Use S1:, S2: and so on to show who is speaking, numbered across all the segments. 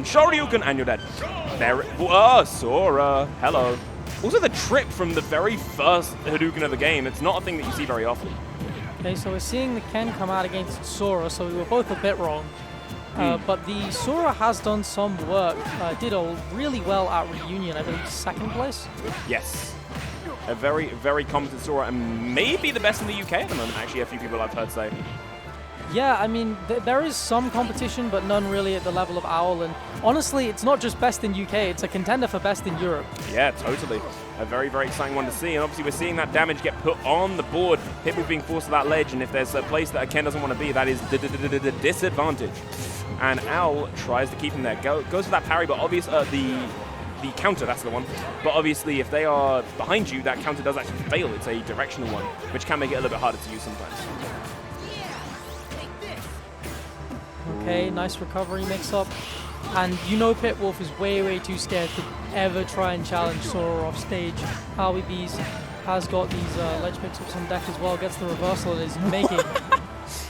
S1: Shoryuken, and you're dead. There, Sora, hello. Also the trip from the very first Hadouken of the game, it's not a thing that you see very often.
S2: Okay, so we're seeing the Ken come out against Sora, so we were both a bit wrong. But the Sora has done some work, did really well at Reunion, I believe second place?
S1: Yes. A very, very competent Sora, and maybe the best in the UK at the moment, actually, a few people I've heard say.
S2: Yeah, I mean, there is some competition, but none really at the level of Owl. And honestly, it's not just best in UK, it's a contender for best in Europe.
S1: Yeah, totally. A very, very exciting one to see. And obviously, we're seeing that damage get put on the board. Pipwolf being forced to that ledge, and if there's a place that Ken doesn't want to be, that is the disadvantage. And Owl tries to keep him there. Goes for that parry, but obviously, the counter, that's the one. But obviously, if they are behind you, that counter does actually fail. It's a directional one, which can make it a little bit harder to use sometimes.
S2: Okay, nice recovery mix-up. And you know Pipwolf is way, way too scared to ever try and challenge Sora off stage. OwlBBs has got these ledge mix-ups on deck as well, gets the reversal and is making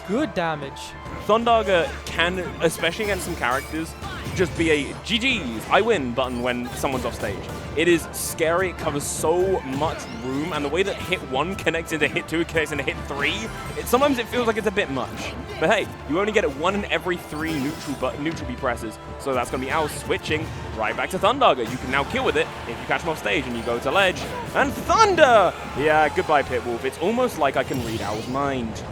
S2: good damage.
S1: Thundarga can, especially against some characters, just be a GG's, I win button when someone's off stage. It is scary, it covers so much room, and the way that hit 1 connects into hit 2, connects into hit 3, sometimes it feels like it's a bit much. But hey, you only get it 1 in every 3 neutral B presses, so that's going to be Owl switching right back to Thundarga. You can now kill with it if you catch him off stage and you go to ledge, and Thunder! Yeah, goodbye Pipwolf. It's almost like I can read Owl's mind.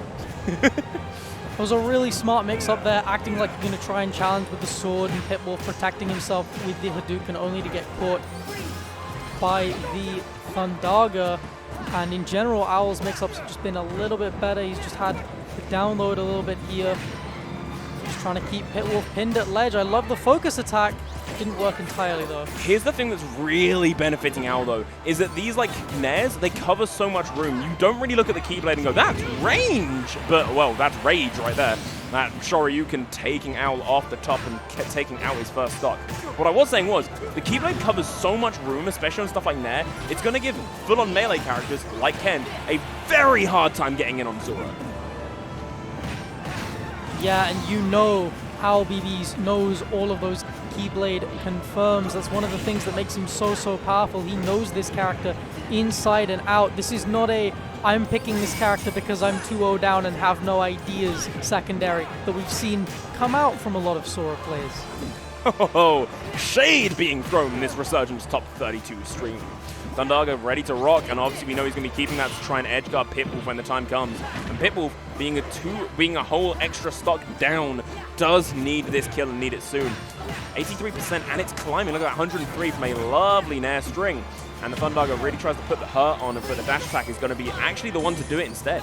S2: It was a really smart mix-up there, acting like you're going to try and challenge with the sword, and Pipwolf protecting himself with the Hadouken only to get caught by the Thundarga. And in general, Owl's mix-ups have just been a little bit better. He's just had to download a little bit here. Just trying to keep Pipwolf pinned at ledge. I love the focus attack. Didn't work entirely though.
S1: Here's the thing that's really benefiting Owl though, is that these like nairs, they cover so much room. You don't really look at the Keyblade and go, that's range! But, well, that's rage right there. That Shoryuken taking Owl off the top and taking out his first stock. What I was saying was, the Keyblade covers so much room, especially on stuff like Nair, it's going to give full-on melee characters, like Ken, a very hard time getting in on Sora.
S2: Yeah, and you know OwlBBs knows all of those Keyblade confirms. That's one of the things that makes him so, so powerful. He knows this character inside and out. This is not a, I'm picking this character because I'm 2-0 down and have no ideas secondary that we've seen come out from a lot of Sora players.
S1: Oh, shade being thrown in this Resurgence top 32 stream. Thundarga ready to rock, and obviously we know he's going to be keeping that to try and edge guard Pipwolf when the time comes. And Pipwolf, being a whole extra stock down, does need this kill and need it soon. 83%, and it's climbing. Look at that, 103 from a lovely Nair string. And the Thundarga really tries to put the hurt on, but the dash attack is going to be actually the one to do it instead.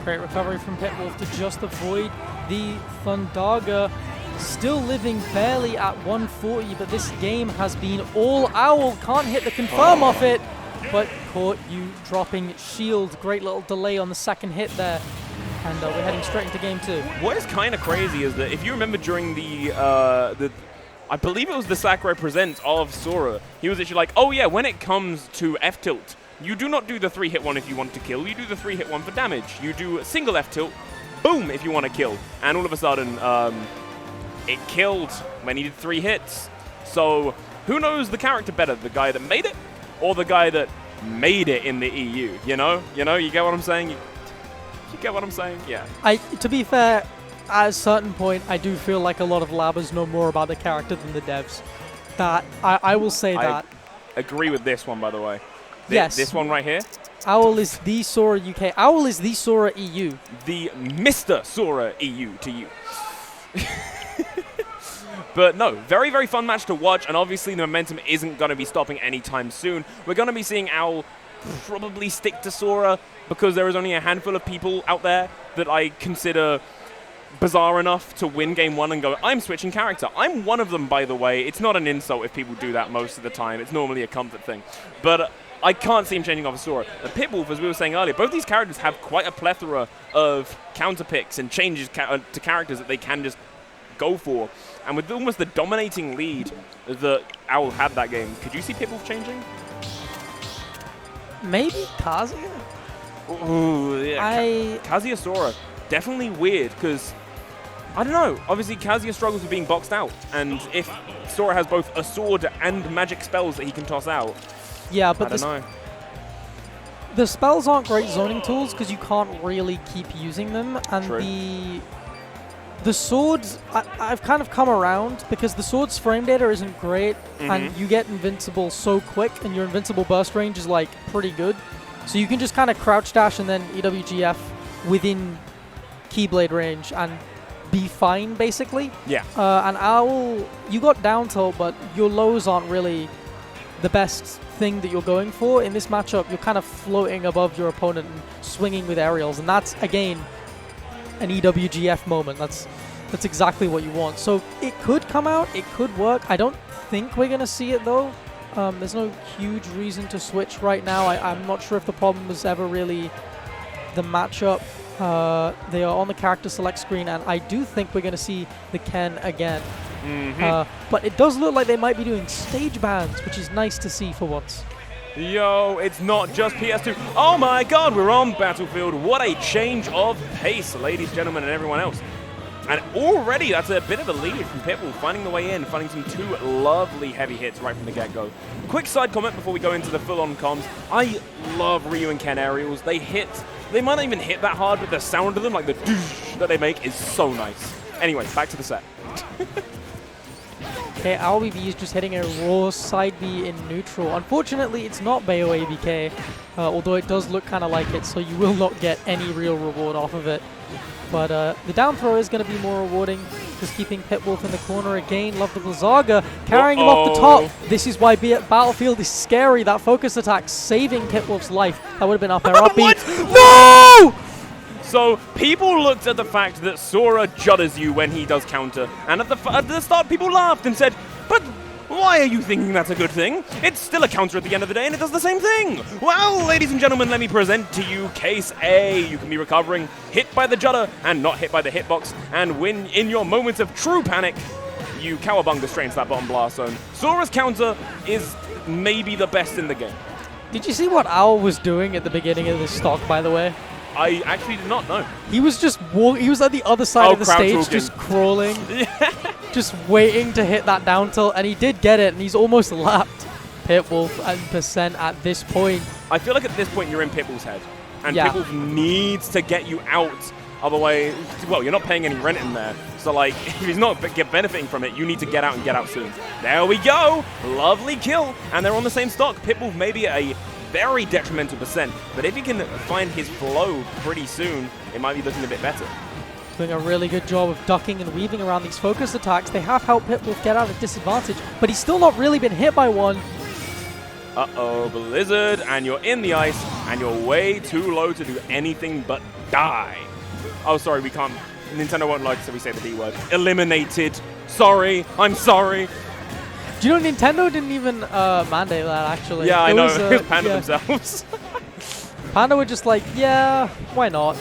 S2: Great recovery from Pipwolf to just avoid the Thundarga. Still living barely at 140, but this game has been all Owl. Can't hit the confirm off it, but caught you dropping shield. Great little delay on the second hit there. And we're heading straight into game 2.
S1: What is kind of crazy is that if you remember during the I believe it was the Sakurai Presents of Sora, he was actually like, oh yeah, when it comes to F-tilt, you do not do the 3-hit one if you want to kill, you do the 3-hit one for damage. You do a single F-tilt, boom, if you want to kill. And all of a sudden, it killed when he did 3 hits. So who knows the character better, the guy that made it or the guy that made it in the EU, you know? You get what I'm saying? You get what I'm saying? Yeah.
S2: To be fair, at a certain point, I do feel like a lot of labbers know more about the character than the devs. That, I will say that.
S1: I agree with this one, by the way.
S2: Yes.
S1: This one right here.
S2: Owl is the Sora UK. Owl is the Sora EU.
S1: The Mr. Sora EU to you. But no, very, very fun match to watch, and obviously the momentum isn't going to be stopping anytime soon. We're going to be seeing Owl probably stick to Sora because there is only a handful of people out there that I consider bizarre enough to win game 1 and go, I'm switching character. I'm one of them, by the way. It's not an insult if people do that most of the time. It's normally a comfort thing. But I can't see him changing off of Sora. The Pipwolf, as we were saying earlier, both these characters have quite a plethora of counter picks and changes to characters that they can just go for. And with almost the dominating lead that Owl had that game, could you see Pipwolf changing?
S2: Maybe Kazuya?
S1: Ooh, yeah. Kazuya Sora. Definitely weird, because I don't know. Obviously, Kazuya struggles with being boxed out, and if Sora has both a sword and magic spells that he can toss out,
S2: yeah, but
S1: I don't know.
S2: The spells aren't great zoning tools because you can't really keep using them, and
S1: True.
S2: the swords, I've kind of come around because the sword's frame data isn't great, and you get invincible so quick, and your invincible burst range is like pretty good, so you can just kind of crouch dash and then EWGF within Keyblade range and be fine basically.
S1: Yeah.
S2: And Owl, you got down tilt, but your lows aren't really the best thing that you're going for. In this matchup, you're kind of floating above your opponent and swinging with aerials, and that's, again, an EWGF moment. That's exactly what you want. So it could come out, it could work. I don't think we're going to see it, though. There's no huge reason to switch right now. I'm not sure if the problem was ever really the matchup. They are on the character select screen, and I do think we're going to see the Ken again. But it does look like they might be doing stage bans, which is nice to see for once.
S1: Yo, it's not just PS2. Oh my god, we're on Battlefield. What a change of pace, ladies, gentlemen, and everyone else. And already that's a bit of a lead from Pipwolf, finding the way in, finding some 2 lovely heavy hits right from the get-go. Quick side comment before we go into the full-on comms. I love Ryu and Ken aerials. They might not even hit that hard, but the sound of them, like the doosh that they make, is so nice. Anyway, back to the set.
S2: Okay, OwlBBs is just hitting a raw side B in neutral. Unfortunately, it's not Bayo ABK, although it does look kind of like it, so you will not get any real reward off of it. But the down throw is going to be more rewarding, just keeping Pipwolf in the corner again. Love the Blizzaga, carrying him off the top. This is why Battlefield is scary. That focus attack saving Pipwolf's life. That would have been up air up B. No!
S1: So people looked at the fact that Sora judders you when he does counter, and at the start people laughed and said, but why are you thinking that's a good thing? It's still a counter at the end of the day and it does the same thing. Well, ladies and gentlemen, let me present to you case A. You can be recovering, hit by the judder and not hit by the hitbox, and when in your moments of true panic, you cowabunga straight into that bottom blast zone. Sora's counter is maybe the best in the game.
S2: Did you see what Owl was doing at the beginning of this stock, by the way?
S1: I actually did not know.
S2: He was just he was at the other side of the stage, just crawling, just waiting to hit that down tilt, and he did get it, and he's almost lapped Pipwolf and percent at this point.
S1: I feel like at this point you're in Pipwolf's head, and Pipwolf needs to get you out. Otherwise, well, you're not paying any rent in there. So, like, if he's not benefiting from it, you need to get out and get out soon. There we go. Lovely kill. And they're on the same stock. Pipwolf may be a very detrimental percent, but if he can find his flow pretty soon, it might be looking a bit better.
S2: Doing a really good job of ducking and weaving around these focus attacks. They have helped Pipwolf get out of disadvantage, but he's still not really been hit by one.
S1: Uh-oh, Blizzard, and you're in the ice, and you're way too low to do anything but die. Oh, sorry, we can't. Nintendo won't like us if we say the D word. Eliminated. Sorry, I'm sorry.
S2: Do you know Nintendo didn't even mandate that, actually?
S1: Yeah, I know. It was Panda themselves.
S2: Panda were just like, yeah, why not?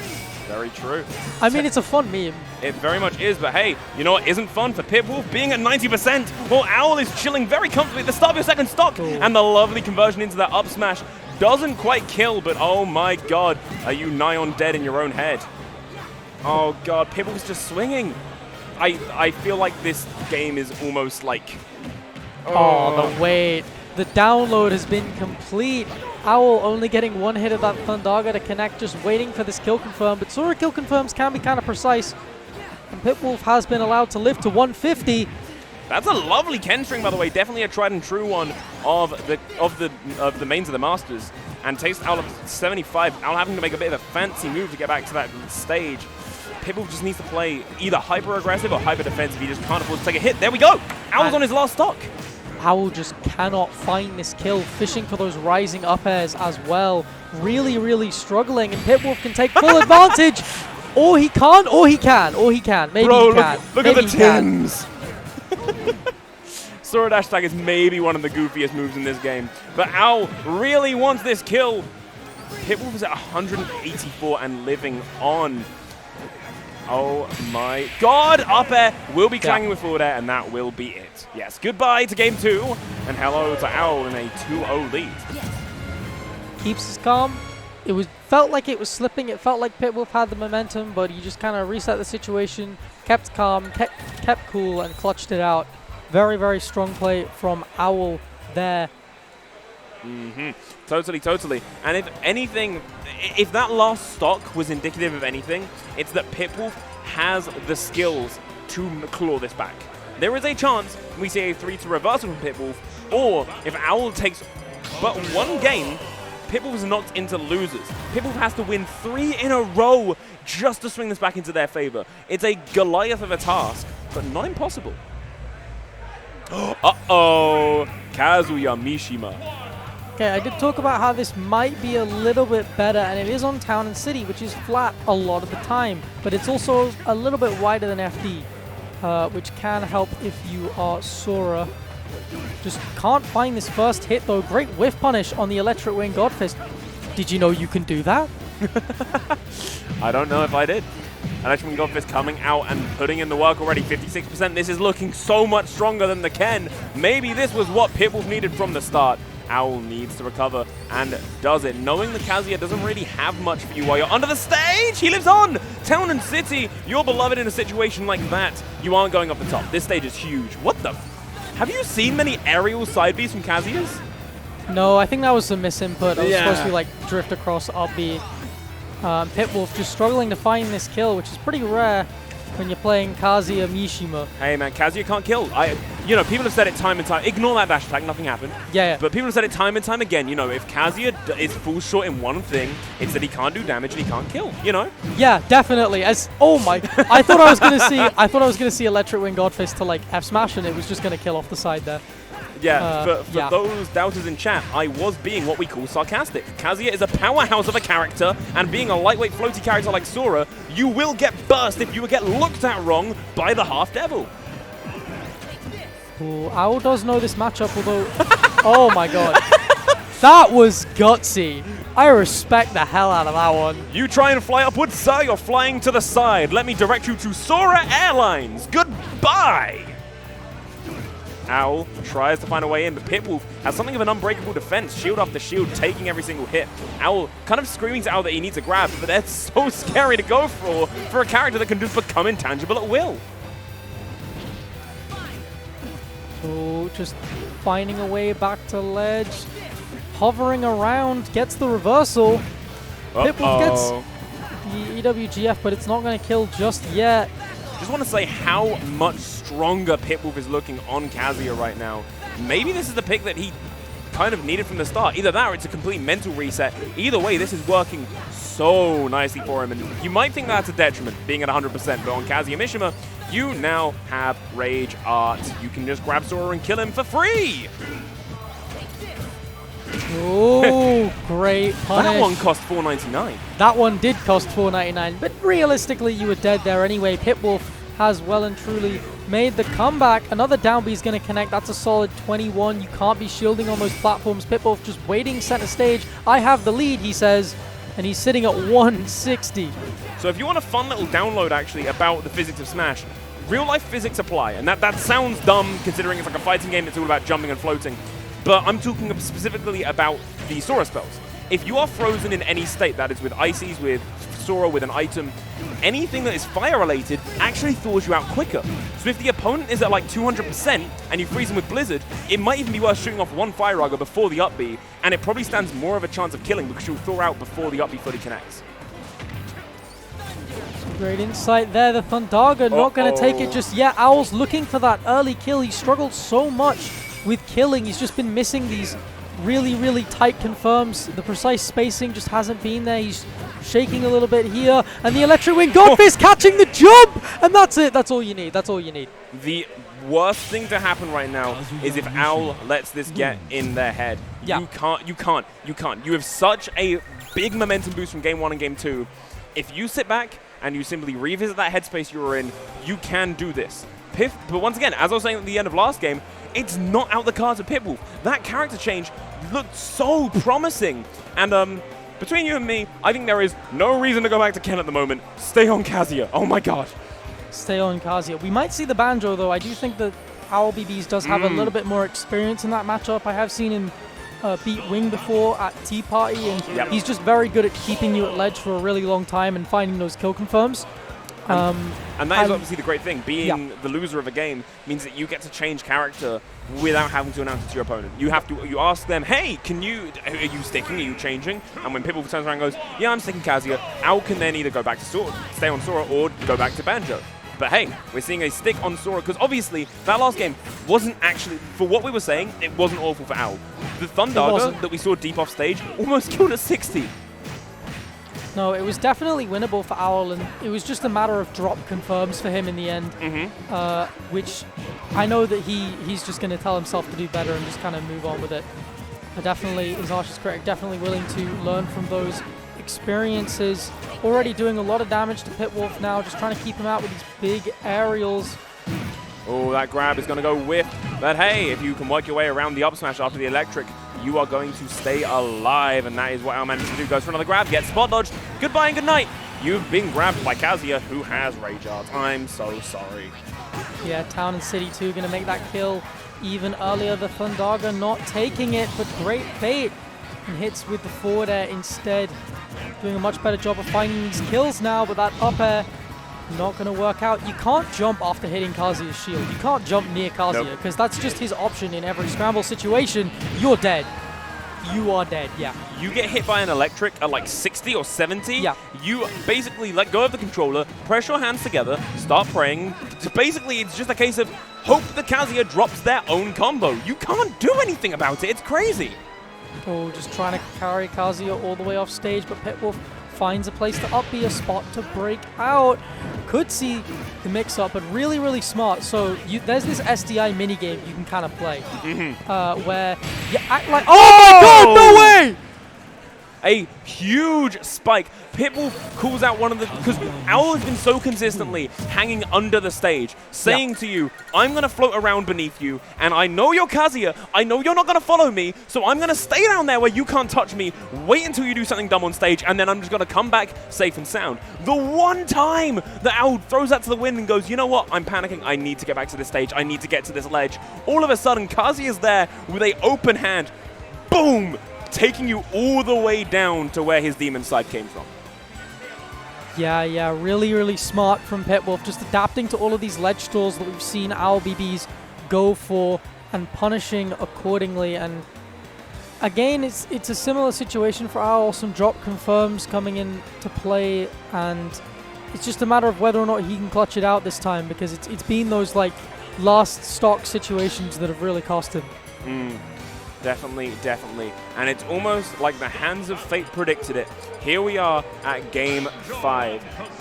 S1: Very true.
S2: I mean, it's a fun meme.
S1: It very much is, but hey, you know what isn't fun for Pipwolf? Being at 90%. Well, Owl is chilling very comfortably at the start of your second stock, and the lovely conversion into that up smash doesn't quite kill, but oh my god, are you nigh on dead in your own head? Oh god, Pipwolf's just swinging. I feel like this game is almost like...
S2: Oh, the wait. The download has been complete. Owl only getting one hit of that Thundaga to connect, just waiting for this kill confirm. But Sora kill confirms can be kind of precise. And Pipwolf has been allowed to live to 150.
S1: That's a lovely Ken string, by the way. Definitely a tried and true one of the mains of the Masters. And takes Owl up 75. Owl having to make a bit of a fancy move to get back to that stage. Pipwolf just needs to play either hyper-aggressive or hyper-defensive. He just can't afford to take a hit. There we go! Owl's on his last stock.
S2: Owl just cannot find this kill, fishing for those rising up airs as well. Really, really struggling, and Pipwolf can take full advantage. Or he can't, or he can, or he can. Maybe
S1: Bro,
S2: he can.
S1: Look at the Tims! Sora dash tag is maybe one of the goofiest moves in this game. But Owl really wants this kill. Pipwolf is at 184 and living on. Oh my god, up air will be clanging with forward air, and that will be it. Yes, goodbye to game 2, and hello to Owl in a 2-0 lead.
S2: Keeps his calm, felt like it was slipping. It felt like Pipwolf had the momentum, but he just kind of reset the situation, kept calm, kept cool, and clutched it out. Very, very strong play from Owl there.
S1: Totally. And if anything, if that last stock was indicative of anything, it's that Pipwolf has the skills to claw this back. There is a chance we see a 3-2 reversal from Pipwolf, or if Owl takes but one game, Pipwolf is knocked into losers. Pipwolf has to win 3 in a row just to swing this back into their favor. It's a Goliath of a task, but not impossible. Uh-oh, Kazuya Mishima.
S2: Okay, I did talk about how this might be a little bit better, and it is on Town and City, which is flat a lot of the time, but it's also a little bit wider than FD, which can help if you are Sora. Just can't find this first hit, though. Great whiff punish on the Electric Wing Godfist. Did you know you can do that?
S1: I don't know if I did. Electric Wing Godfist coming out and putting in the work already, 56%. This is looking so much stronger than the Ken. Maybe this was what Pipwolf needed from the start. Owl needs to recover and does it. Knowing that Kazuya doesn't really have much for you while you're under the stage, he lives on! Town and City, you're beloved in a situation like that. You aren't going off the top. This stage is huge. What the have you seen many aerial side Bs from Kazuya's?
S2: No, I think that was a misinput. I was supposed to like drift across up B. Pipwolf just struggling to find this kill, which is pretty rare when you're playing Kazuya Mishima.
S1: Hey man, Kazuya can't kill. You know, people have said it time and time. Ignore that dash attack, nothing happened.
S2: Yeah.
S1: But people have said it time and time again. You know, if Kazuya is full short in one thing, it's that he can't do damage and he can't kill. You know.
S2: Yeah, definitely. Oh my! I thought I was gonna see Electric Wing Godfist to like F smash, and it was just gonna kill off the side there.
S1: Yeah, for those doubters in chat, I was being what we call sarcastic. Kazuya is a powerhouse of a character, and being a lightweight floaty character like Sora, you will get burst if you get looked at wrong by the half-devil.
S2: Ooh, Owl does know this matchup, although... oh my god. That was gutsy. I respect the hell out of that one.
S1: You try and fly upwards, sir, you're flying to the side. Let me direct you to Sora Airlines. Goodbye! Owl tries to find a way in, but Pipwolf has something of an unbreakable defense, shield after shield, taking every single hit. Owl kind of screaming to Owl that he needs a grab, but they're so scary to go for a character that can just become intangible at will.
S2: So just finding a way back to ledge, hovering around, gets the reversal. Pipwolf gets the EWGF, but it's not going to kill just yet.
S1: Just want to say how much stronger Pipwolf is looking on Kazuya right now. Maybe this is the pick that he kind of needed from the start. Either that or it's a complete mental reset. Either way, this is working so nicely for him. And you might think that's a detriment, being at 100%, but on Kazuya Mishima, you now have Rage Art. You can just grab Sora and kill him for free!
S2: Oh, great punish.
S1: That one cost $4.99.
S2: That one did cost $4.99, but realistically, you were dead there anyway. Pipwolf has well and truly made the comeback. Another down B is going to connect. That's a solid 21. You can't be shielding on those platforms. Pipwolf just waiting center stage. I have the lead, he says, and he's sitting at 160.
S1: So if you want a fun little download, actually, about the physics of Smash, real-life physics apply. And that sounds dumb, considering it's like a fighting game that's all about jumping and floating. But I'm talking specifically about the Sora spells. If you are frozen in any state, that is with Ices, with Sora, with an item, anything that is fire-related actually thaws you out quicker. So if the opponent is at like 200% and you freeze them with Blizzard, it might even be worth shooting off one Fire Rugger before the up B, and it probably stands more of a chance of killing because you'll thaw out before the up B fully connects.
S2: Great insight there. The Thundaga not going to take it just yet. Owl's looking for that early kill. He struggled so much with killing. He's just been missing these really, really tight confirms. The precise spacing just hasn't been there. He's shaking a little bit here. And the Electric Wing Godfist catching the jump! And that's it. That's all you need. That's all you need.
S1: The worst thing to happen right now is if Owl lets this get in their head.
S2: Yeah.
S1: You can't. You have such a big momentum boost from Game 1 and Game 2. If you sit back and you simply revisit that headspace you were in, you can do this. But once again, as I was saying at the end of last game, it's not out the cards of Pipwolf. That character change looked so promising. And between you and me, I think there is no reason to go back to Ken at the moment. Stay on Kazuya. Oh my god.
S2: Stay on Kazuya. We might see the Banjo, though. I do think that OwlBBs does have a little bit more experience in that matchup. I have seen him beat Wing before at Tea Party, and
S1: Yep.
S2: he's just very good at keeping you at ledge for a really long time and finding those kill confirms.
S1: And that is obviously the great thing. Being the loser of a game means that you get to change character without having to announce it to your opponent. You ask them, hey, are you sticking, are you changing? And when Pipwolf turns around and goes, yeah, I'm sticking Kazuya, Owl can then either go back to Sora, stay on Sora, or go back to Banjo. But hey, we're seeing a stick on Sora, because obviously that last game wasn't actually, for what we were saying, it wasn't awful for Owl. The Thundaga that we saw deep off stage almost killed at 60.
S2: No, it was definitely winnable for Owl, and it was just a matter of drop confirms for him in the end, which I know that he's just going to tell himself to do better and just kind of move on with it. But definitely, his harshest critic, definitely willing to learn from those experiences. Already doing a lot of damage to Pipwolf now, just trying to keep him out with these big aerials.
S1: Oh, that grab is going to go whiff. But hey, if you can work your way around the up smash after the electric, you are going to stay alive, and that is what Al managed to do. Goes for another grab, gets spot dodged. Goodbye and good night. You've been grabbed by Kazuya, who has Rage Art. I'm so sorry.
S2: Yeah, Town and City 2 going to make that kill even earlier. The Thundaga not taking it, but great bait. And hits with the forward air instead. Doing a much better job of finding these kills now, but that up air not going to work out. You can't jump after hitting Kazuya's shield. You can't jump near Kazuya, because that's just his option in every scramble situation. You're dead. You are dead, yeah.
S1: You get hit by an electric at like 60 or 70.
S2: Yeah.
S1: You basically let go of the controller, press your hands together, start praying. Basically, it's just a case of hope the Kazuya drops their own combo. You can't do anything about it. It's crazy.
S2: Oh, just trying to carry Kazuya all the way off stage, but Pipwolf finds a place to up B, a spot to break out. Could see the mix-up, but really, really smart. So there's this SDI minigame you can kind of play, where you act like, oh my god, no way!
S1: A huge spike. Pipwolf calls out one of the, because Owl has been so consistently hanging under the stage, saying to you, I'm going to float around beneath you, and I know you're Kazuya, I know you're not going to follow me, so I'm going to stay down there where you can't touch me, wait until you do something dumb on stage, and then I'm just going to come back safe and sound. The one time that Owl throws that to the wind and goes, you know what, I'm panicking, I need to get back to this stage, I need to get to this ledge. All of a sudden, Kazuya's there with a open hand, boom, taking you all the way down to where his demon side came from.
S2: Yeah, really, really smart from Pipwolf, just adapting to all of these ledge stalls that we've seen OwlBBs go for and punishing accordingly. And again, it's a similar situation for Owl, some drop confirms coming in to play, and it's just a matter of whether or not he can clutch it out this time, because it's been those like last stock situations that have really cost him.
S1: Definitely. And it's almost like the hands of fate predicted it. Here we are at game 5.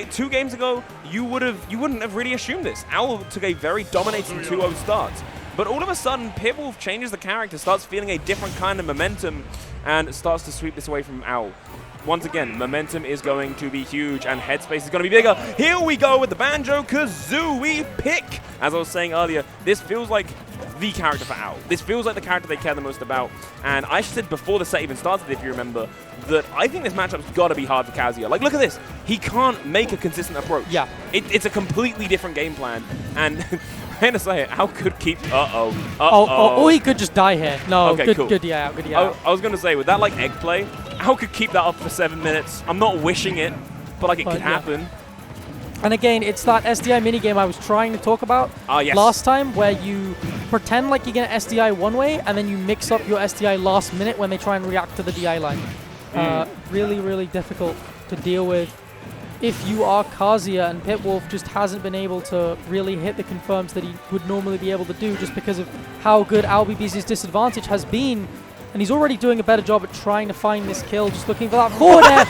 S1: 2 games ago, you wouldn't have really assumed this. Owl took a very dominating 2-0 start. But all of a sudden, Pipwolf changes the character, starts feeling a different kind of momentum, and starts to sweep this away from Owl. Once again, momentum is going to be huge, and headspace is going to be bigger. Here we go with the Banjo-Kazooie pick. As I was saying earlier, this feels like the character for Owl. This feels like the character they care the most about. And I said before the set even started, if you remember, that I think this matchup's got to be hard for Kazuya. Like, look at this. He can't make a consistent approach.
S2: Yeah.
S1: It's a completely different game plan. And I'm going to say it, Owl could keep...
S2: Or he could just die here. No,
S1: okay,
S2: good yeah.
S1: I was going to say, with that, like, egg play, Owl could keep that up for 7 minutes. I'm not wishing it, but, like, it could happen.
S2: And again, it's that SDI minigame I was trying to talk about last time, where you pretend like you're going to SDI one way, and then you mix up your SDI last minute when they try and react to the DI line. Really, really difficult to deal with if you are Kazuya, and Pipwolf just hasn't been able to really hit the confirms that he would normally be able to do, just because of how good OwlBBs' disadvantage has been. And he's already doing a better job at trying to find this kill, just looking for that forward air.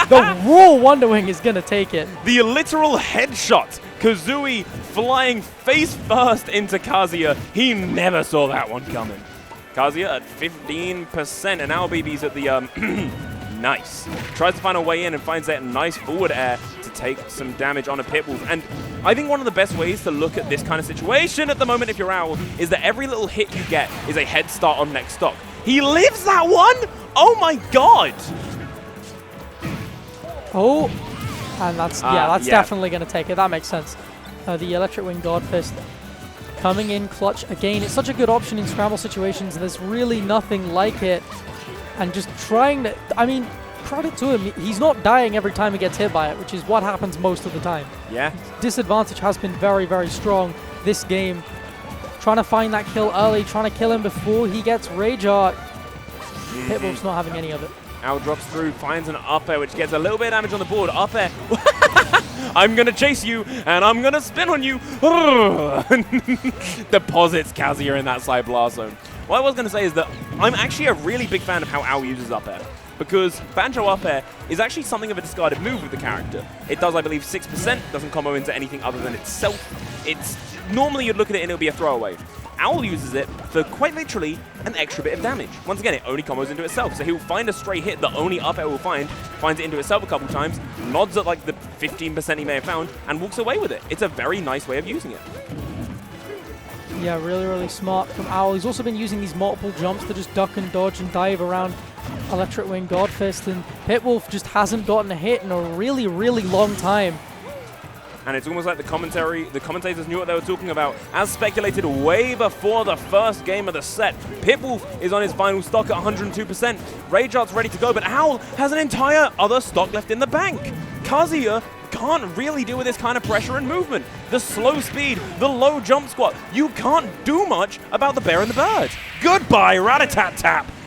S2: The raw Wonder Wing is going to take it.
S1: The literal headshot. Kazooie flying face first into Kazuya. He never saw that one coming. Kazuya at 15%, and OwlBBs at the... nice. Tries to find a way in and finds that nice forward air to take some damage on a Pipwolf. And I think one of the best ways to look at this kind of situation at the moment if you're Owl is that every little hit you get is a head start on next stock. He lives that one? Oh my god!
S2: Oh, and that's definitely going to take it. That makes sense. The Electric Wing God Fist coming in clutch again. It's such a good option in scramble situations. There's really nothing like it. And just trying to, I mean, credit to him, he's not dying every time he gets hit by it, which is what happens most of the time.
S1: Yeah.
S2: Disadvantage has been very, very strong this game. Trying to find that kill early, trying to kill him before he gets Rage Art. Pipwolf's not having any of it.
S1: Owl drops through, finds an up air, which gets a little bit of damage on the board. Up air. I'm going to chase you, and I'm going to spin on you. Deposits Kazuya in that side blast zone. What I was going to say is that I'm actually a really big fan of how Owl uses up air, because Banjo up air is actually something of a discarded move with the character. It does, I believe, 6%, doesn't combo into anything other than itself. It's normally you'd look at it and it'll be a throwaway. Owl uses it for quite literally an extra bit of damage. Once again, it only combos into itself, so he'll find a stray hit that only up air will find, finds it into itself a couple times, nods at like the 15% he may have found, and walks away with it. It's a very nice way of using it.
S2: Yeah, really, really smart from Owl. He's also been using these multiple jumps to just duck and dodge and dive around Electric Wing Godfist, and Pipwolf just hasn't gotten a hit in a really, really long time.
S1: And it's almost like the commentators knew what they were talking about. As speculated way before the first game of the set, Pipwolf is on his final stock at 102%. Rage Art's ready to go, but Owl has an entire other stock left in the bank. Kazuya can't really deal with this kind of pressure and movement. The slow speed, the low jump squat. You can't do much about the bear and the bird. Goodbye, rat-a-tat-tap.